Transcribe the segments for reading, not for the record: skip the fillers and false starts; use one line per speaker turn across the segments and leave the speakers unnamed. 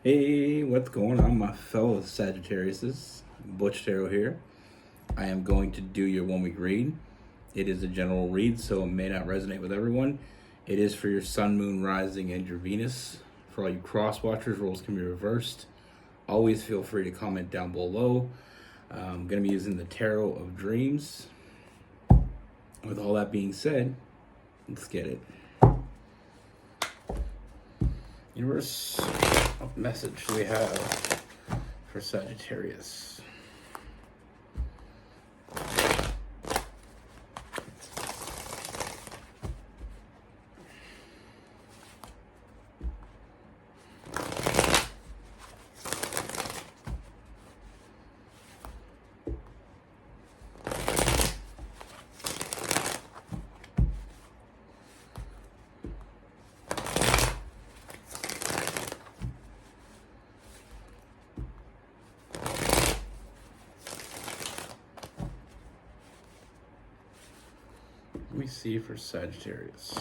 Hey, what's going on, my fellow Sagittariuses? Butch here. I am going to do your 1 week read. It is a general read, so it may not resonate with everyone. It is for your Sun, Moon, Rising, and your Venus. For all you cross watchers, roles can be reversed. Always feel free to comment down below. I'm going to be using the Tarot of Dreams. With all that being said, let's get it. Universe, what message do we have for Sagittarius? Let me see for Sagittarius.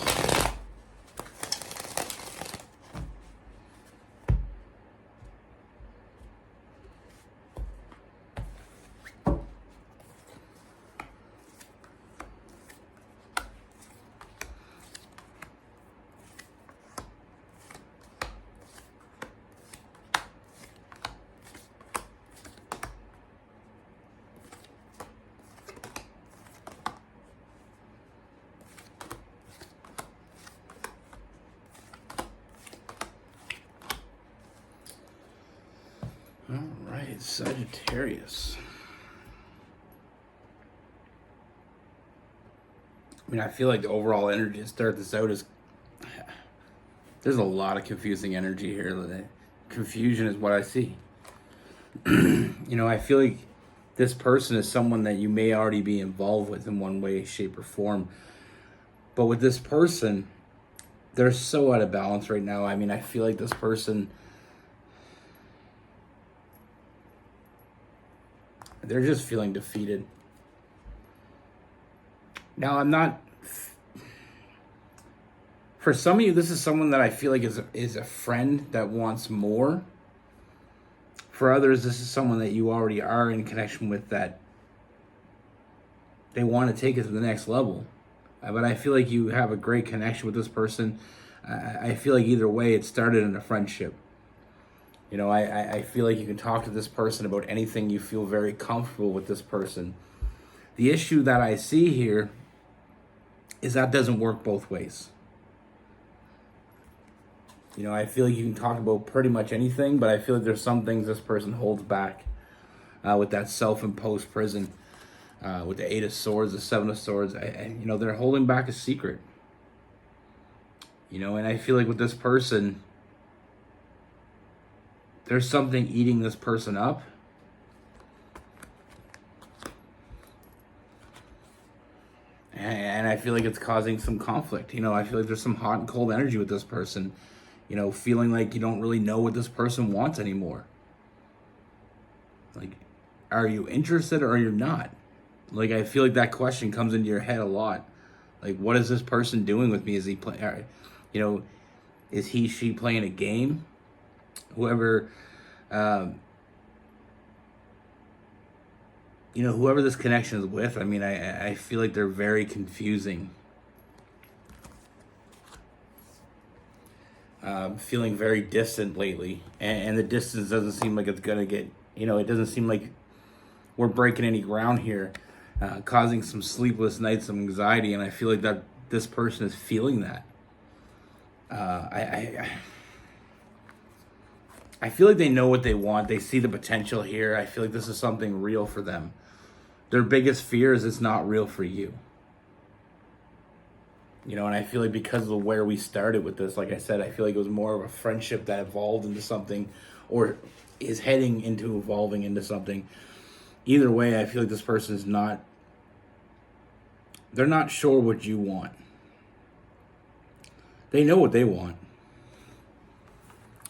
All right, Sagittarius. I mean, I feel like the overall energy to start this out is there's a lot of confusing energy here. Confusion is what I see. I feel like this person is someone that you may already be involved with in one way, shape, or form. But with this person, they're so out of balance right now. I mean, I feel like this person, they're just feeling defeated. Now, for some of you, this is someone that I feel like is a friend that wants more. For others, this is someone that you already are in connection with, that they want to take it to the next level. But I feel like you have a great connection with this person. I feel like either way, it started in a friendship. I feel like you can talk to this person about anything. You feel very comfortable with this person. The issue that I see here is that doesn't work both ways. I feel like you can talk about pretty much anything, but I feel like there's some things this person holds back with that self-imposed prison, with the 8 of Swords, the 7 of Swords. They're holding back a secret. And I feel like with this person, there's something eating this person up. And I feel like it's causing some conflict. I feel like there's some hot and cold energy with this person. Feeling like you don't really know what this person wants anymore. Like, are you interested or you're not? Like, I feel like that question comes into your head a lot. Like, what is this person doing with me? Is he playing, is he, she playing a game? Whoever this connection is with, I feel like they're very confusing. Feeling very distant lately, and the distance doesn't seem like it's gonna get, it doesn't seem like we're breaking any ground here, causing some sleepless nights, some anxiety, and I feel like that this person is feeling that. I feel like they know what they want. They see the potential here. I feel like this is something real for them. Their biggest fear is it's not real for you. And I feel like because of where we started with this, like I said, I feel like it was more of a friendship that evolved into something, or is heading into evolving into something. Either way, I feel like this person is they're not sure what you want. They know what they want.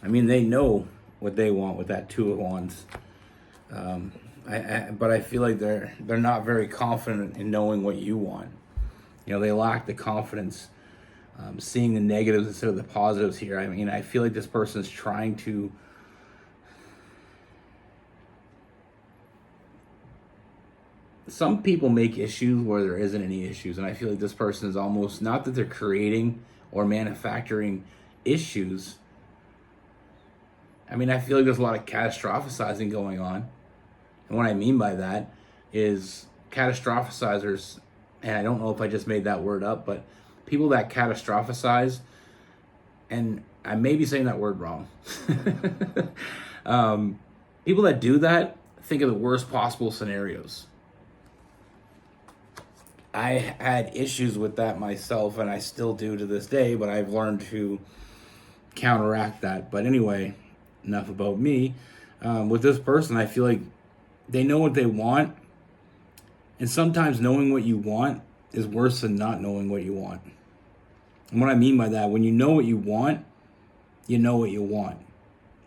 They know what they want with that 2 of Wands. But I feel like they're not very confident in knowing what you want. They lack the confidence, seeing the negatives instead of the positives here. I feel like this person is trying to some people make issues where there isn't any issues, and I feel like this person is almost, not that they're creating or manufacturing issues. I mean, I feel like there's a lot of catastrophizing going on. And what I mean by that is catastrophizers, and I don't know if I just made that word up, but people that catastrophize, and I may be saying that word wrong. People that do that think of the worst possible scenarios. I had issues with that myself, and I still do to this day, but I've learned to counteract that. But anyway, enough about me. With this person, I feel like they know what they want, and sometimes knowing what you want is worse than not knowing what you want. And what I mean by that, when you know what you want, you know what you want,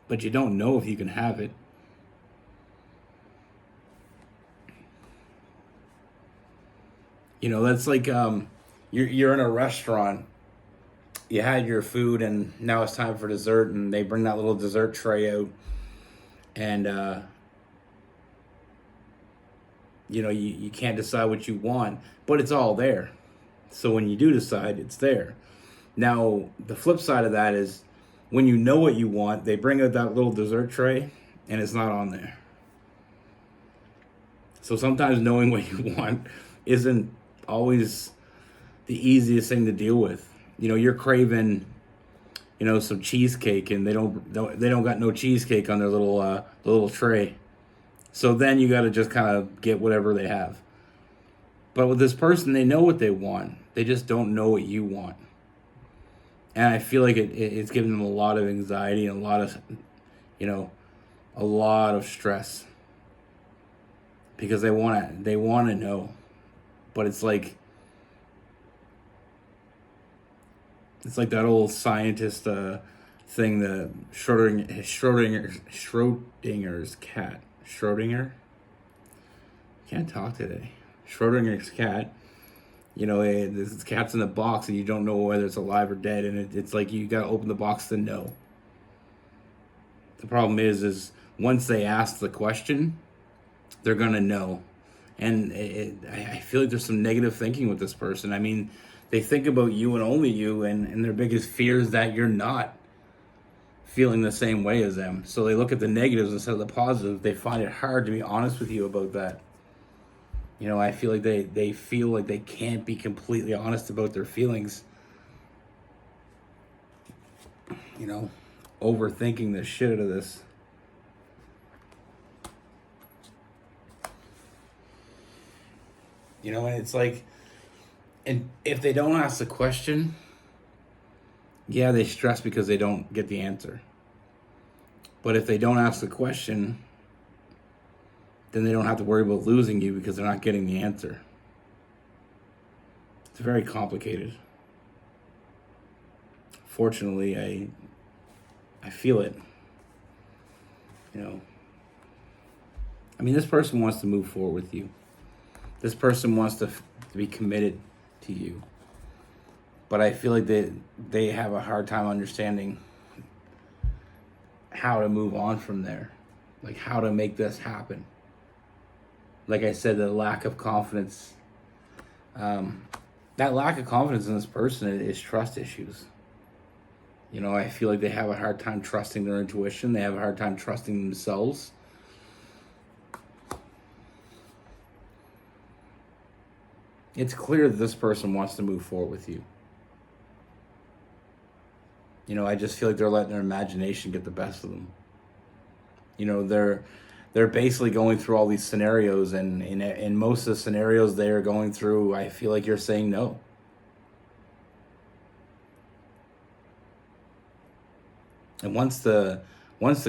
but you don't know if you can have it. You know, that's like you're in a restaurant, you had your food, and now it's time for dessert, and they bring that little dessert tray out, and you can't decide what you want, but it's all there. So when you do decide, it's there. Now, the flip side of that is when you know what you want, they bring out that little dessert tray, and it's not on there. So sometimes knowing what you want isn't always the easiest thing to deal with. You know, you're craving, some cheesecake, and they don't got no cheesecake on their little tray. So then you got to just kind of get whatever they have. But with this person, they know what they want. They just don't know what you want. And I feel like it's giving them a lot of anxiety and a lot of stress, because they want to know. But it's like that old scientist thing, the Schrodinger's cat. Schrodinger? Can't talk today. Schrodinger's cat. This cat's in a box, and you don't know whether it's alive or dead, and it's like you got to open the box to know. The problem is once they ask the question, they're gonna know. And I feel like there's some negative thinking with this person. I mean, they think about you and only you, and their biggest fear is that you're not feeling the same way as them. So they look at the negatives instead of the positives. They find it hard to be honest with you about that. I feel like they feel like they can't be completely honest about their feelings. Overthinking the shit out of this. And it's like, and if they don't ask the question, yeah, they stress because they don't get the answer. But if they don't ask the question, then they don't have to worry about losing you because they're not getting the answer. It's very complicated. Fortunately, I feel it. I mean, this person wants to move forward with you. This person wants to be committed to you. But I feel like they have a hard time understanding how to move on from there. Like, how to make this happen. Like I said, the lack of confidence. That lack of confidence in this person is trust issues. I feel like they have a hard time trusting their intuition. They have a hard time trusting themselves. It's clear that this person wants to move forward with you. I just feel like they're letting their imagination get the best of them. They're basically going through all these scenarios, and in most of the scenarios they are going through, I feel like you're saying no. And once the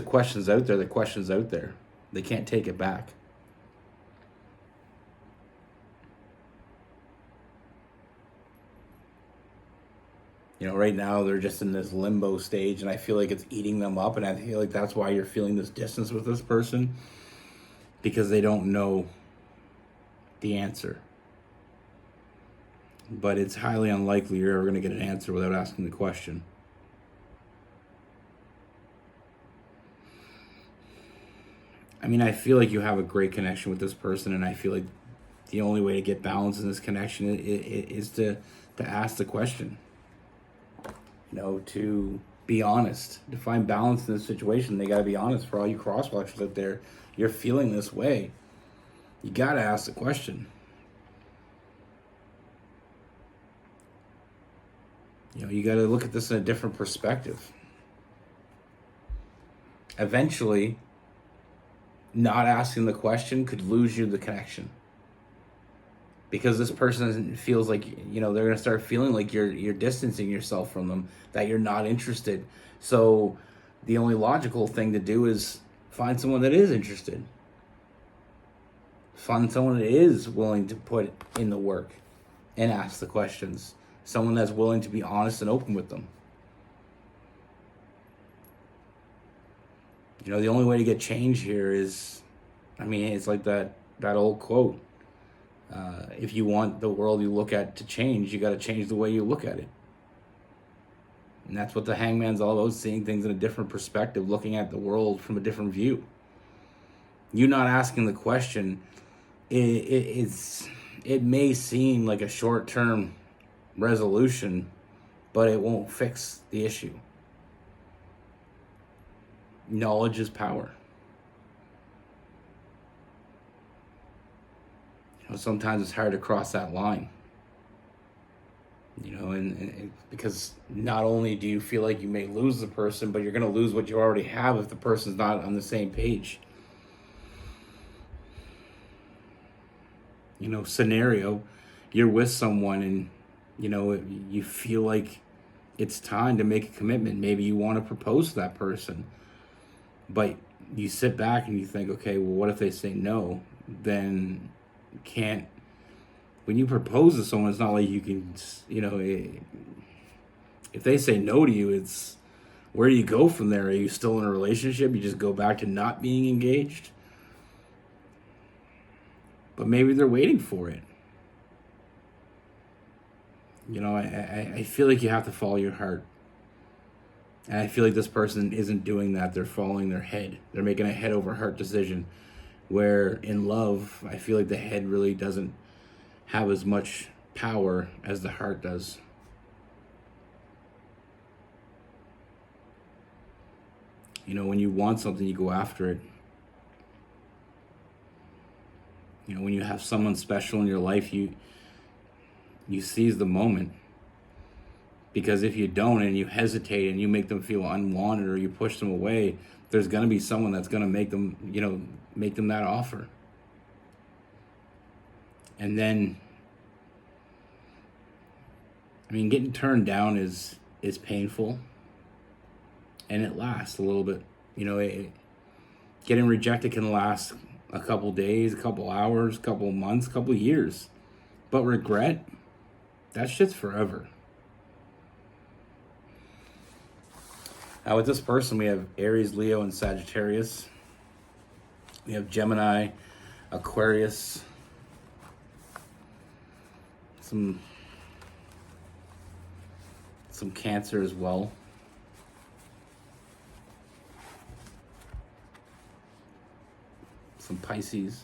question's out there, the question's out there. They can't take it back. Right now they're just in this limbo stage, and I feel like it's eating them up, and I feel like that's why you're feeling this distance with this person, because they don't know the answer. But it's highly unlikely you're ever going to get an answer without asking the question. I mean, I feel like you have a great connection with this person, and I feel like the only way to get balance in this connection is to ask the question. To be honest. To find balance in this situation, they got to be honest. For all you crosswalkers out there, you're feeling this way. You got to ask the question. You got to look at this in a different perspective. Eventually, not asking the question could lose you the connection. Because this person feels like, they're going to start feeling like you're distancing yourself from them, that you're not interested. So the only logical thing to do is find someone that is interested. Find someone that is willing to put in the work and ask the questions. Someone that's willing to be honest and open with them. The only way to get change here is, it's like that old quote. If you want the world you look at to change, you got to change the way you look at it. And that's what the Hangman's all about, seeing things in a different perspective, looking at the world from a different view. You not asking the question, it may seem like a short-term resolution, but it won't fix the issue. Knowledge is power. Sometimes it's hard to cross that line. And because not only do you feel like you may lose the person, but you're going to lose what you already have if the person's not on the same page. Scenario, you're with someone and, you feel like it's time to make a commitment. Maybe you want to propose to that person, but you sit back and you think, okay, well, what if they say no? Then when you propose to someone, it's not like you can, if they say no to you, it's, where do you go from there? Are you still in a relationship? You just go back to not being engaged? But maybe they're waiting for it. I feel like you have to follow your heart. And I feel like this person isn't doing that. They're following their head. They're making a head over heart decision. Where in love, I feel like the head really doesn't have as much power as the heart does. When you want something, you go after it. When you have someone special in your life, you seize the moment. Because if you don't and you hesitate and you make them feel unwanted or you push them away, there's going to be someone that's going to make them that offer. And then, getting turned down is painful. And it lasts a little bit. Getting rejected can last a couple days, a couple hours, a couple months, a couple years. But regret, that shit's forever. Now with this person, we have Aries, Leo, and Sagittarius. We have Gemini, Aquarius, some Cancer as well. Some Pisces.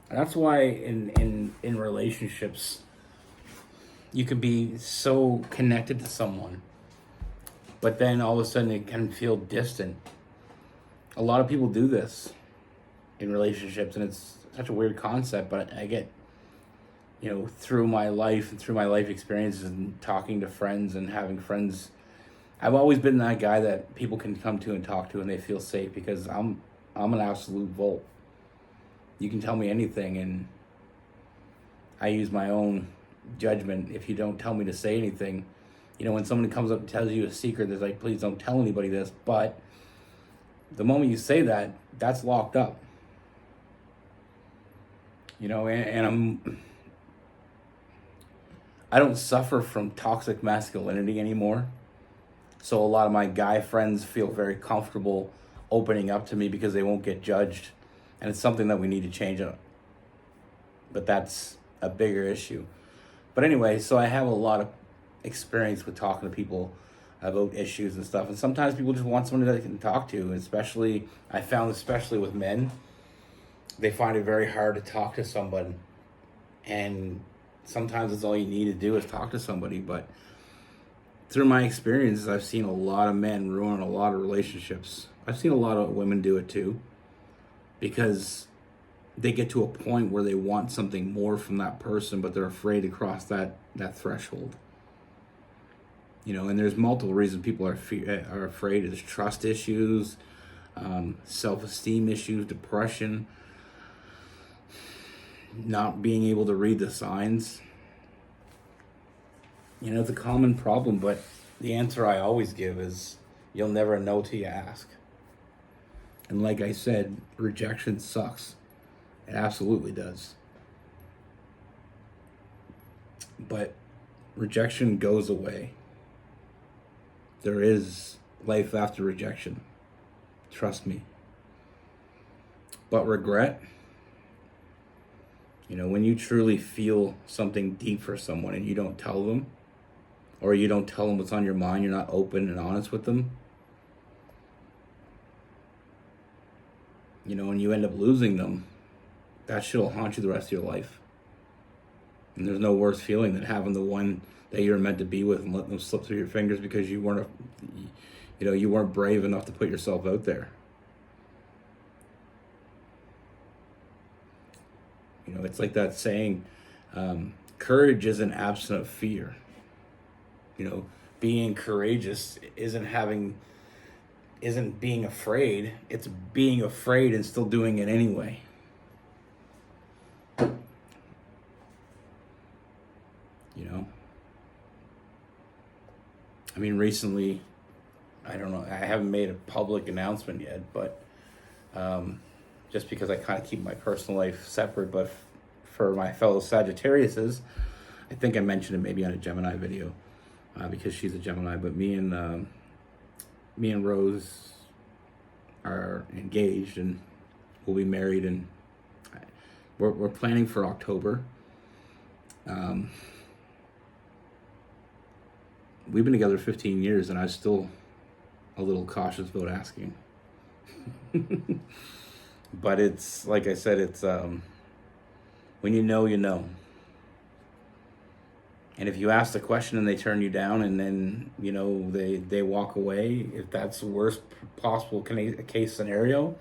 And that's why in relationships, you can be so connected to someone, but then all of a sudden it can feel distant. A lot of people do this in relationships, and it's such a weird concept, but I get, through my life and through my life experiences and talking to friends and having friends, I've always been that guy that people can come to and talk to and they feel safe because I'm an absolute volt. You can tell me anything and I use my own judgment. If you don't tell me to say anything, when someone comes up and tells you a secret, they're like, please don't tell anybody this. But the moment you say that, that's locked up. And I don't suffer from toxic masculinity anymore. So a lot of my guy friends feel very comfortable opening up to me because they won't get judged. And it's something that we need to change up. But that's a bigger issue. But anyway, so I have a lot of experience with talking to people about issues and stuff. And sometimes people just want someone that they can talk to. Especially, I found, especially with men, they find it very hard to talk to someone. And sometimes it's all you need to do is talk to somebody. But through my experiences, I've seen a lot of men ruin a lot of relationships. I've seen a lot of women do it too, because they get to a point where they want something more from that person, but they're afraid to cross that threshold. You know, and there's multiple reasons people are afraid. There's trust issues, self-esteem issues, depression, not being able to read the signs. You know, it's a common problem, but the answer I always give is you'll never know till you ask. And like I said, rejection sucks. It absolutely does. But rejection goes away. There is life after rejection. Trust me. But regret, you know, when you truly feel something deep for someone and you don't tell them, or you don't tell them what's on your mind, you're not open and honest with them, you know, and you end up losing them, that shit will haunt you the rest of your life. And there's no worse feeling than having the one that you're meant to be with and letting them slip through your fingers because you weren't brave enough to put yourself out there. You know, it's like that saying, courage isn't absent of fear. You know, being courageous isn't being afraid. It's being afraid and still doing it anyway. You know? I mean, recently, I don't know, I haven't made a public announcement yet, but just because I kind of keep my personal life separate, but for my fellow Sagittariuses, I think I mentioned it maybe on a Gemini video, because she's a Gemini, but me and Rose are engaged and we'll be married, and we're planning for October. We've been together 15 years and I'm still a little cautious about asking. But it's, like I said, it's, when you know, you know. And if you ask the question and they turn you down and then, you know, they walk away, if that's the worst possible case scenario,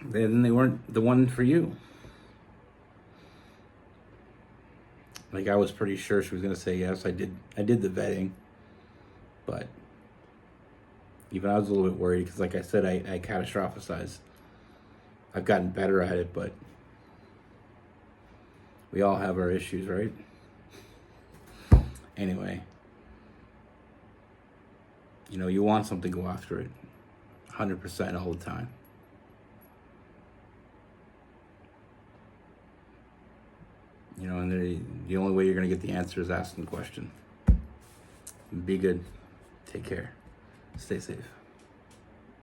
then they weren't the one for you. Like, I was pretty sure she was going to say yes. I did the vetting. But even I was a little bit worried because, like I said, I catastrophize. I've gotten better at it, but we all have our issues, right? Anyway, you know, you want something, go after it. 100% all the time. You know, and the only way you're going to get the answer is asking the question. Be good. Take care. Stay safe.